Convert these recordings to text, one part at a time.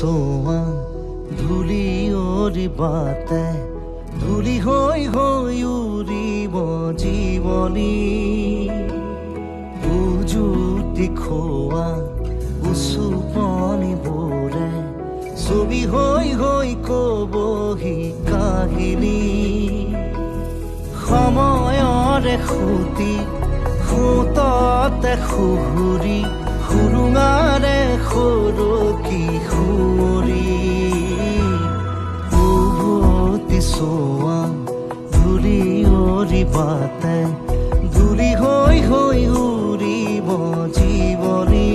সোৱা ধূলি অৰিবাতে ধূলি হৈ হৈ উৰিব জীৱনী উজুতি খোৱা উচুপনিবোৰে ছবি হৈ হৈ কবহি কাহিনী সময়ৰে খুটি খুততে খুহুৰি সুৰুঙাৰে সৰকি সুঁৱৰি উভতি চোৱা ধূলি অৰিবাতে ধূলি হৈ হৈ উৰিব জীৱনী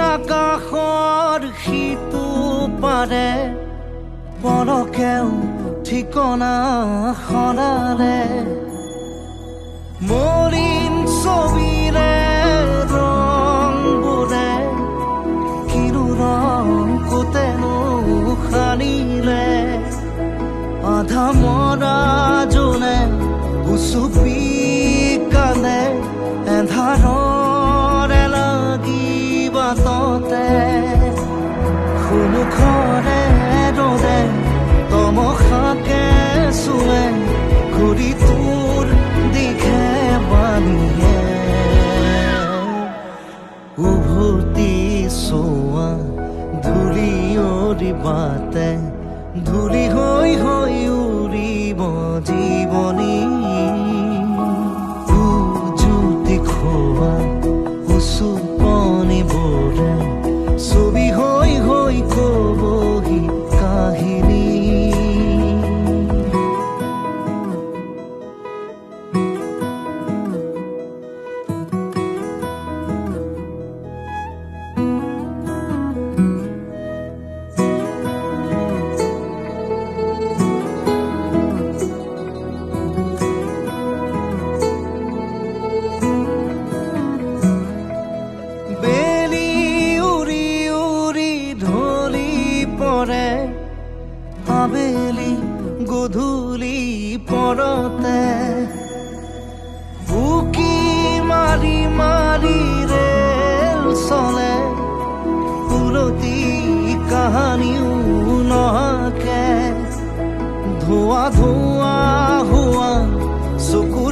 আকাশৰ সিটো পাৰে পলকেও ঠিকনা সলালে মলিন ছবিৰে ৰং বোৰে কিনো ৰং কোতেনো সানিলে আধা মৰা জোনে উচুপি কান্দে এন্ধাৰৰে লাগি বাটতে সন্মুখৰে ৰ'দে তমসাকে চুৱে ঘূৰি তোৰ দিশে বানিয়ে উভতি চোৱা ধূলি অৰিবাতে ধূলি হৈ হৈ উৰিব জীৱনী উজুতি খোৱা উচুপনিবোৰে ছবি হৈ হৈ কবহি কাহিনী আবেলি গধূলি পৰতে বুকি মাৰি মাৰি ৰেল চলে উলটি কাহানিও নহাকে ধোৱা ধোৱা হোৱা চকু